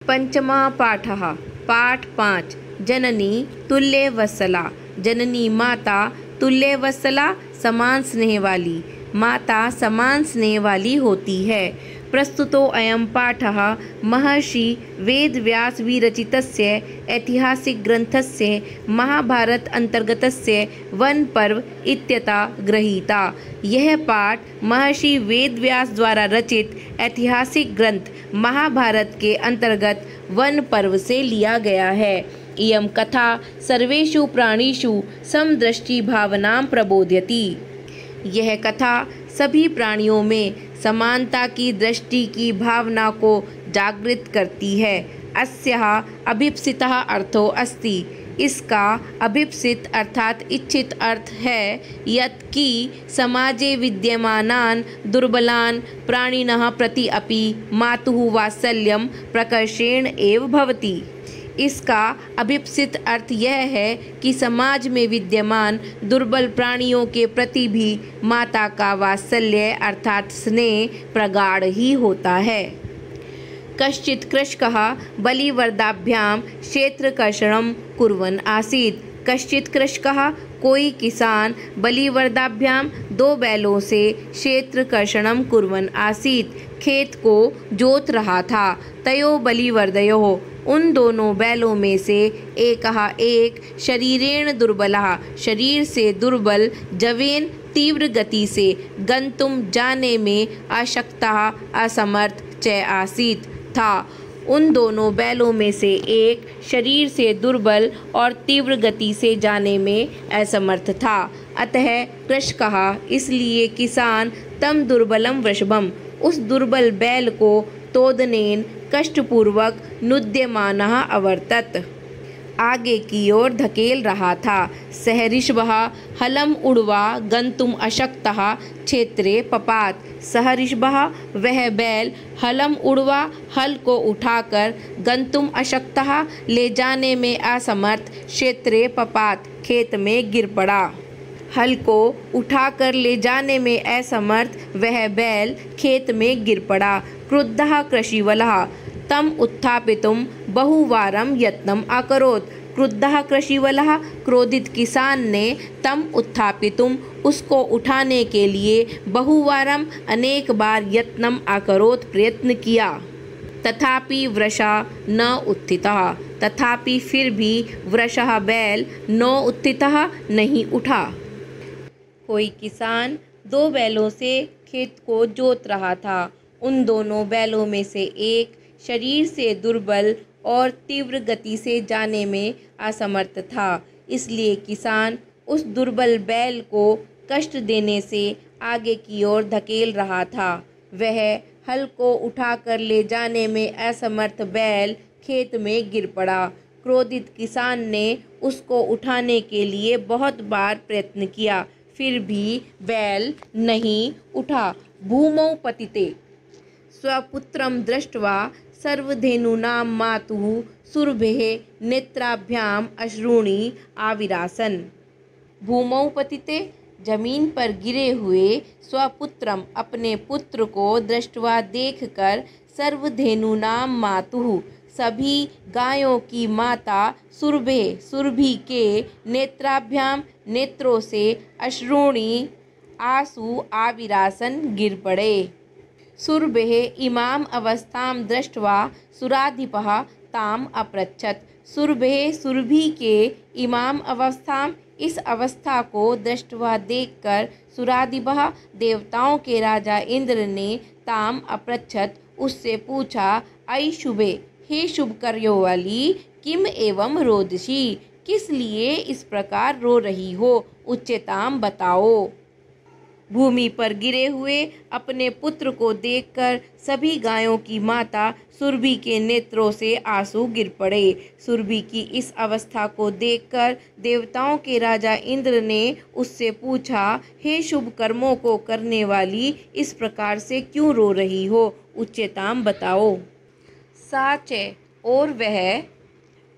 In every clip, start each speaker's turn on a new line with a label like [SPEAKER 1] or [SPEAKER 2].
[SPEAKER 1] पंचमः पाठः पाठ 5 जननी तुल्यवत्सला। जननी माता तुल्यवत्सला समान स्नेह वाली। माता समान स्नेह वाली होती है। प्रस्तुतो अयं पाठः महर्षि वेदव्यास विरचितस्य ऐतिहासिकग्रन्थस्य महाभारत अंतर्गतस्य वन पर्व इत्यतः गृहीता। यह पाठ महर्षि वेदव्यास द्वारा रचित ऐतिहासिक ग्रंथ महाभारत के अंतर्गत वन पर्व से लिया गया है। इयं कथा सर्वेषु प्राणिषु समदृष्टि भावनां प्रबोधयति। यह कथा सभी प्राणियों में समानता की दृष्टि की भावना को जागृत करती है। अस्याः अभीप्सितः अर्थो अस्ति। इसका अभीप्सित अर्थात इच्छित अर्थ है यत् कि समाजे विद्यमानान् दुर्बलान् प्राणिनः प्रति अपि मातुः वात्सल्यं प्रकर्षेण एव भवति। इसका अभीप्सित अर्थ यह है कि समाज में विद्यमान दुर्बल प्राणियों के प्रति भी माता का वात्सल्य अर्थात स्नेह प्रगाढ़ ही होता है। कश्चित् कृषकः बलिवर्दाभ्यां क्षेत्रकर्षणं कुर्वन् आसीत्। कश्चित् कृषकः कोई किसान बलिवर्दाभ्यां 2 बैलों से क्षेत्रकर्षणं कुर्वन् आसीत्। खेत को जोत रहा था। तयो बलिवर्दयोः उन दोनों बैलों में से एक शरीरेण दुर्बलः शरीर से दुर्बल जवेन तीव्र गति से गंतुम जाने में अशक्तः असमर्थ च आसीत् था। उन दोनों बैलों में से एक शरीर से दुर्बल और तीव्र गति से जाने में असमर्थ था। अतः कृषकः इसलिए किसान तम दुर्बलम वृषभम उस दुर्बल बैल को तोदनेन कष्टपूर्वक नुद्यमानः अवर्तत आगे की ओर धकेल रहा था। सह ऋषभः हलम उड़वा गंतुम अशक्तः क्षेत्रे पपात। सह ऋषभः वह बैल हलम उड़वा हल को उठाकर गंतुम अशक्तः ले जाने में असमर्थ क्षेत्रे पपात खेत में गिर पड़ा। हल को उठाकर ले जाने में असमर्थ वह बैल खेत में गिर पड़ा। क्रुद्धः कृषिवलः तम उत्थापितुं बहुवारं यत्नम् अकरोत्। क्रुद्धः कृषिवलः क्रोधित किसान ने तम उत्थापितुं उसको उठाने के लिए बहुवारम अनेक बार यत्नम अकरोत् प्रयत्न किया। तथापि वृषा न उत्थितः तथापि फिर भी वृषः बैल न उत्थितः नहीं उठा। कोई किसान 2 बैलों से खेत को जोत रहा था। उन दोनों बैलों में से एक शरीर से दुर्बल और तीव्र गति से जाने में असमर्थ था। इसलिए किसान उस दुर्बल बैल को कष्ट देने से आगे की ओर धकेल रहा था। वह हल को उठाकर ले जाने में असमर्थ बैल खेत में गिर पड़ा। क्रोधित किसान ने उसको उठाने के लिए बहुत बार प्रयत्न किया, फिर भी बैल नहीं उठा। भूमौ पतिते स्वपुत्रं दृष्ट्वा सर्वधेनूनां मातुः सुरभेः नेत्राभ्याम अश्रूणि आविरासन। भूमौ पतिते जमीन पर गिरे हुए स्वपुत्रम अपने पुत्र को दृष्ट्वा देखकर सर्वधेनूनां मातुः सभी गायों की माता सुरभे सुरभि के नेत्राभ्याम नेत्रों से अश्रूणि आंसू आविरासन गिर पड़े। सुरभेः इमाम अवस्थां दृष्ट्वा सुराधिपः ताम अपृच्छत्। सुरभेः सुरभि के इमाम अवस्थां इस अवस्था को दृष्ट्वा देखकर सुराधिपः देवताओं के राजा इंद्र ने ताम अपृच्छत् उससे पूछा, अयि शुभे हे शुभ कार्यों वाली किम एवं रोदसी किस लिए इस प्रकार रो रही हो, उच्चताम बताओ। भूमि पर गिरे हुए अपने पुत्र को देखकर सभी गायों की माता सुरभि के नेत्रों से आंसू गिर पड़े। सुरभि की इस अवस्था को देखकर देवताओं के राजा इंद्र ने उससे पूछा, हे शुभ कर्मों को करने वाली इस प्रकार से क्यों रो रही हो, उच्चताम बताओ। साच और वह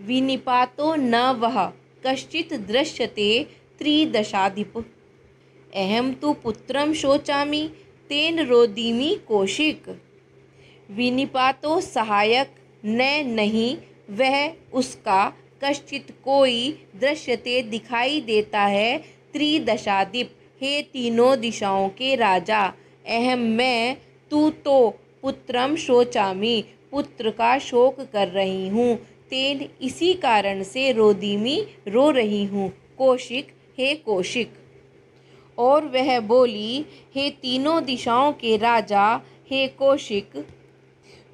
[SPEAKER 1] विनिपातो न वह कश्चित् दृश्यते त्रिदशाधिप। अहम तो पुत्रम शोचामि तेन रोदिमि कौशिक। विनिपातो सहायक नहीं वह उसका कश्चित कोई दृश्यते दिखाई देता है। त्रिदशादिप हे तीनों दिशाओं के राजा, अहम मैं तू तो पुत्रम शोचामि पुत्र का शोक कर रही हूँ। तेन इसी कारण से रोदीमी रो रही हूँ। कौशिक हे कौशिक। और वह बोली, हे तीनों दिशाओं के राजा, हे कौशिक,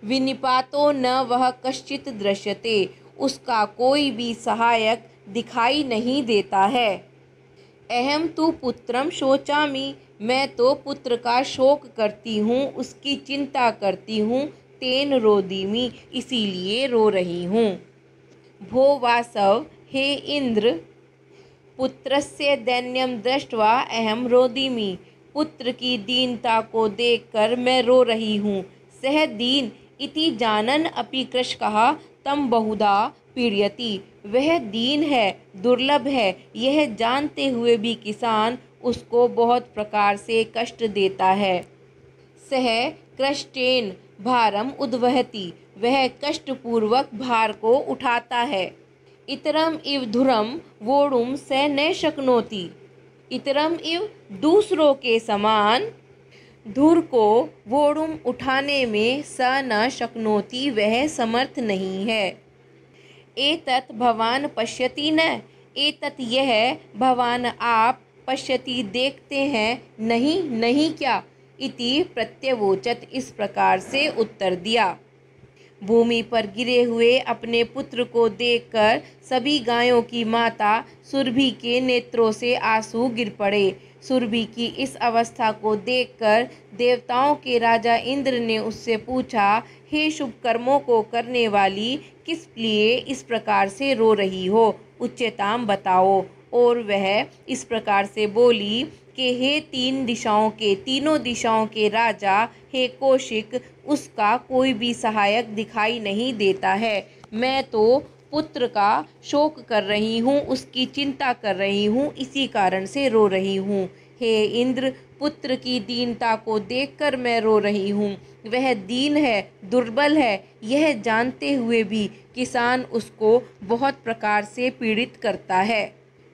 [SPEAKER 1] विनिपातो न वह कश्चित दृश्यते उसका कोई भी सहायक दिखाई नहीं देता है। अहम तु पुत्रम शोचामि मैं तो पुत्र का शोक करती हूँ, उसकी चिंता करती हूँ। तेन रोदीमी इसीलिए रो रही हूँ। भो वासव हे इंद्र, पुत्रस्य दैन्यम दृष्ट्वा अहम रोदीमी पुत्र की दीनता को देखकर मैं रो रही हूँ। सह दीन इति जानन अपि कृषकः तम बहुधा पीड़यति वह दीन है, दुर्लभ है, यह जानते हुए भी किसान उसको बहुत प्रकार से कष्ट देता है। सह कृष्टेन भारम उद्वहति वह कष्टपूर्वक भार को उठाता है। इतरम इव धुरम वोढुम स न शक्नोति इतरम इव दूसरों के समान धुर को वोढुम उठाने में स न शक्नोति वह समर्थ नहीं है। एतत् भवान पश्यति न एतत् यह भवान आप पश्यति देखते हैं नहीं नहीं क्या इति प्रत्यवोचत इस प्रकार से उत्तर दिया। भूमि पर गिरे हुए अपने पुत्र को देखकर सभी गायों की माता सुरभि के नेत्रों से आंसू गिर पड़े। सुरभि की इस अवस्था को देखकर देवताओं के राजा इंद्र ने उससे पूछा, हे शुभ कर्मों को करने वाली, किस लिए इस प्रकार से रो रही हो, उच्चताम बताओ। और वह इस प्रकार से बोली कि हे तीनों दिशाओं के राजा, हे कौशिक, उसका कोई भी सहायक दिखाई नहीं देता है। मैं तो पुत्र का शोक कर रही हूँ, उसकी चिंता कर रही हूँ, इसी कारण से रो रही हूँ। हे इंद्र, पुत्र की दीनता को देखकर मैं रो रही हूँ। वह दीन है, दुर्बल है, यह जानते हुए भी किसान उसको बहुत प्रकार से पीड़ित करता है।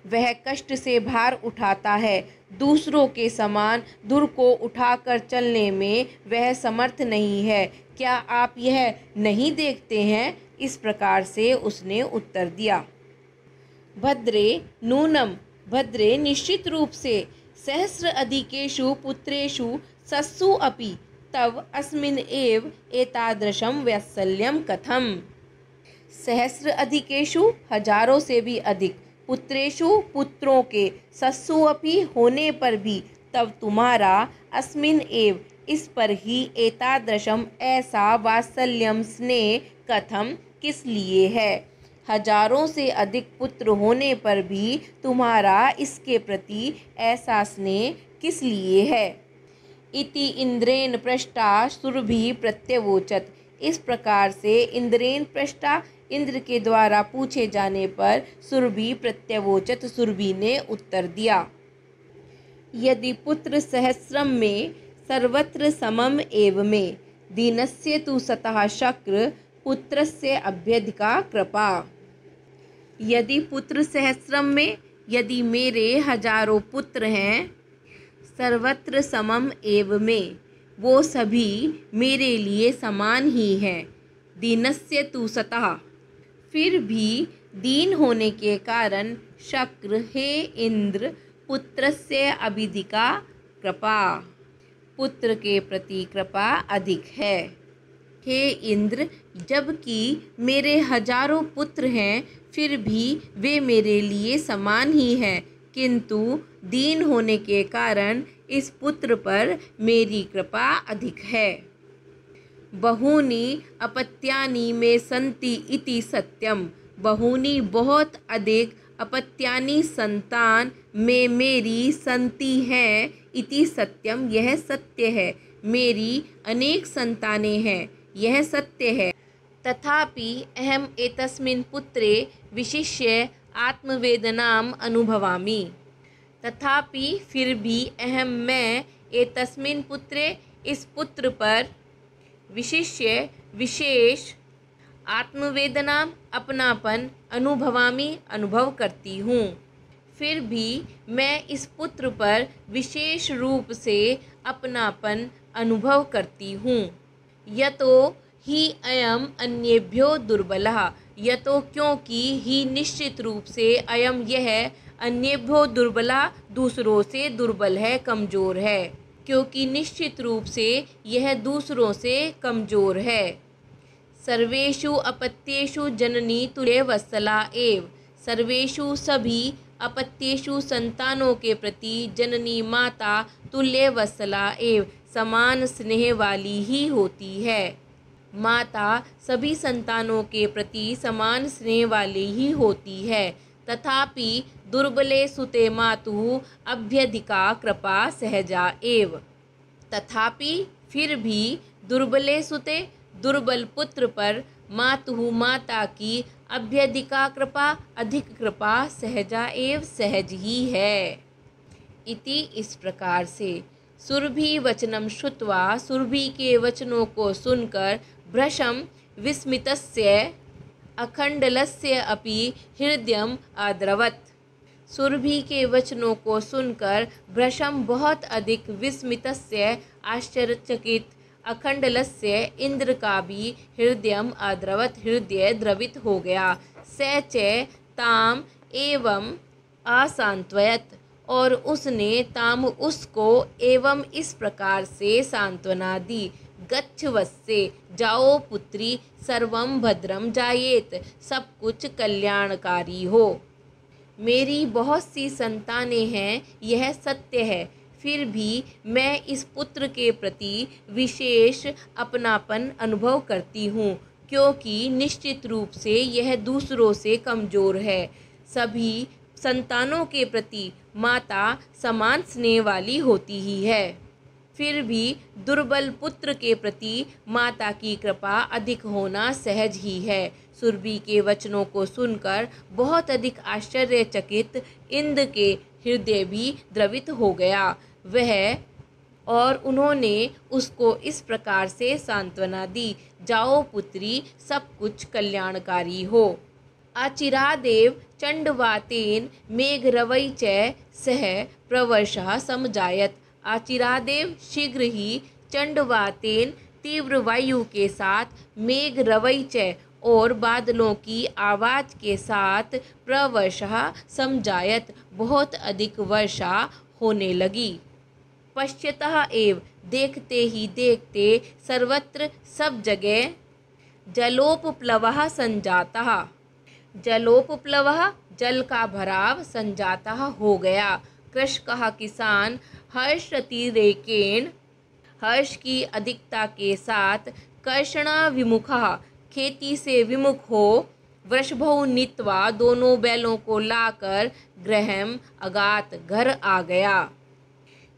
[SPEAKER 1] वह कष्ट से भार उठाता है, दूसरों के समान धुर को उठाकर चलने में वह समर्थ नहीं है। क्या आप यह नहीं देखते हैं? इस प्रकार से उसने उत्तर दिया। भद्रे नूनम भद्रे निश्चित रूप से सहस्र अधिकेषु पुत्रेषु सस्सु अपि तव अस्मिन् एव एतादृशं वैत्सल्यं कथम। सहस्र अधिकेषु हजारों से भी अधिक, पुत्रेषु पुत्रों के, सस्सु अपि होने पर भी, तब तुम्हारा, अस्मिन एव इस पर ही, एतादृशम ऐसा, वात्सल्यम स्नेह, कथम किस लिए है। हजारों से अधिक पुत्र होने पर भी तुम्हारा इसके प्रति ऐसा स्नेह किस लिए है। इति इंद्रेण पृष्टा सुरभि प्रत्यवोचत इस प्रकार से इंद्रेण पृष्टा इंद्र के द्वारा पूछे जाने पर सुरभि प्रत्यवोचत सुरभि ने उत्तर दिया। यदि पुत्र सहस्रम में सर्वत्र समम एव में दीनस्य तु सतः शक्र पुत्रस्य अभ्यधिका कृपा। यदि पुत्र सहस्रम में, यदि मेरे हजारों पुत्र हैं, सर्वत्र समम एव में वो सभी मेरे लिए समान ही हैं। दीनस्य तु सतः फिर भी दीन होने के कारण, शक्र हे इंद्र, पुत्रस्य अभिधिका कृपा पुत्र के प्रति कृपा अधिक है। हे इंद्र, जबकि मेरे हजारों पुत्र हैं फिर भी वे मेरे लिए समान ही हैं, किंतु दीन होने के कारण इस पुत्र पर मेरी कृपा अधिक है। बहूनि अपत्यानि मे सन्ति इति सत्यम बहूनि बहुत अधिक, अपत्यानि संतान में मेरी संति हैं, इति सत्यम यह सत्य है। मेरी अनेक संतानें हैं, यह सत्य है। तथापि अहम एतस्मिन् पुत्रे विशिष्य आत्मवेदनाम अनुभवामि। तथापि फिर भी अहम मैं एतस्मिन् पुत्रे इस पुत्र पर विशिष्य विशेष आत्मवेदना अपनापन अनुभवामि अनुभव करती हूँ। फिर भी मैं इस पुत्र पर विशेष रूप से अपनापन अनुभव करती हूँ। यतो ही अयम अन्येभ्यो दुर्बलः, यतो क्योंकि ही निश्चित रूप से अयम यह अन्येभ्यो दुर्बलः दूसरों से दुर्बल है, कमज़ोर है। क्योंकि निश्चित रूप से यह दूसरों से कमज़ोर है। सर्वेषु अपत्येषु जननी तुल्यवत्सला एव, सर्वेषु सभी अपत्येषु संतानों के प्रति जननी माता तुल्यवत्सला एव समान स्नेह वाली ही होती है। माता सभी संतानों के प्रति समान स्नेह वाली ही होती है। तथापि दुर्बले सुते मातुः अभ्यधिका कृपा सहजा एव, तथापि फिर भी दुर्बले सुते दुर्बल पुत्र पर मातुः माता की अभ्यधिका कृपा अधिक कृपा सहजा एव सहज ही है। इति इस प्रकार से सुरभि वचनम श्रुत्वा, सुरभि के वचनों को सुनकर भृशं विस्मितस्य अखंडलस्य अपि हृदयम आद्रवत्, सुरभि के वचनों को सुनकर भृशं बहुत अधिक विस्मितस्य आश्चर्यचकित अखंडलस्य इंद्र का भी हृदयम आद्रवत हृदय द्रवित हो गया। स च ताम एवं आसांत्वयत, और उसने ताम उसको एवं इस प्रकार से सांत्वना दी। गच्छ वत्से, जाओ पुत्री, सर्वं भद्रम जायेत, सब कुछ कल्याणकारी हो। मेरी बहुत सी संतानें हैं, यह सत्य है, फिर भी मैं इस पुत्र के प्रति विशेष अपनापन अनुभव करती हूँ, क्योंकि निश्चित रूप से यह दूसरों से कमज़ोर है। सभी संतानों के प्रति माता समान स्नेह वाली होती ही है, फिर भी दुर्बल पुत्र के प्रति माता की कृपा अधिक होना सहज ही है। सुरभि के वचनों को सुनकर बहुत अधिक आश्चर्यचकित इंद्र के हृदय भी द्रवित हो गया। वह और उन्होंने उसको इस प्रकार से सांत्वना दी, जाओ पुत्री, सब कुछ कल्याणकारी हो। आचिरादेव चंडवातेन मेघरवै च सह प्रवर्षः समजायत, आचिरादेव शीघ्र ही चंडवातेन तीव्र वायु के साथ मेघरवै च और बादलों की आवाज़ के साथ प्रवर्षः समजायत बहुत अधिक वर्षा होने लगी। पश्यतः एव देखते ही देखते सर्वत्र सब जगह जलोपप्लवः संजातः, जलोपप्लवः जल का भराव संजातः हो गया। कृषकः किसान हर्षतिरेकेण हर्ष की अधिकता के साथ कर्षणा विमुखः खेती से विमुख हो वृषभौ नीत्वा दोनों बैलों को लाकर गृहम अगात घर आ गया।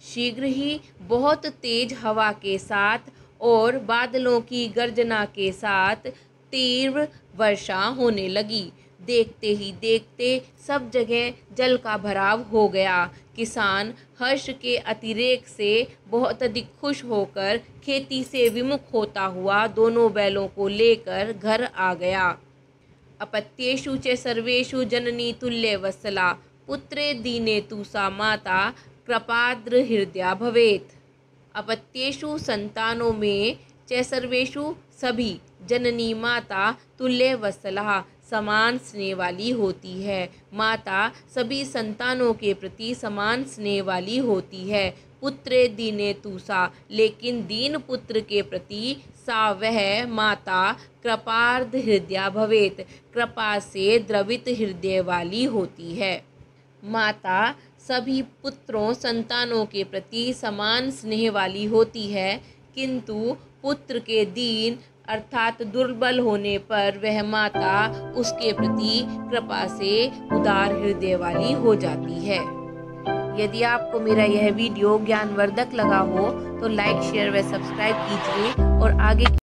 [SPEAKER 1] शीघ्र ही बहुत तेज हवा के साथ और बादलों की गर्जना के साथ तीव्र वर्षा होने लगी। देखते ही देखते सब जगह जल का भराव हो गया। किसान हर्ष के अतिरेक से बहुत अधिक खुश होकर खेती से विमुख होता हुआ दोनों बैलों को लेकर घर आ गया। अपत्येषु च सर्वेषु जननी तुल्यवत्सला, पुत्रे दीने तु सा माता कृपाद्र हृदया भवेत्। अपत्येषु संतानों में च सर्वेषु सभी जननी माता तुल्यवत्सला समान स्नेह वाली होती है। माता सभी संतानों के प्रति समान स्नेह वाली होती है। पुत्रे दीने तु सा, लेकिन दीन पुत्र के प्रति सा वह माता कृपार्ध हृदया भवेत, कृपा से द्रवित हृदय वाली होती है। माता सभी पुत्रों संतानों के प्रति समान स्नेह वाली होती है, किंतु पुत्र के दीन अर्थात दुर्बल होने पर वह माता उसके प्रति कृपा से उदार हृदय वाली हो जाती है। यदि आपको मेरा यह वीडियो ज्ञानवर्धक लगा हो तो लाइक, शेयर व सब्सक्राइब कीजिए और आगे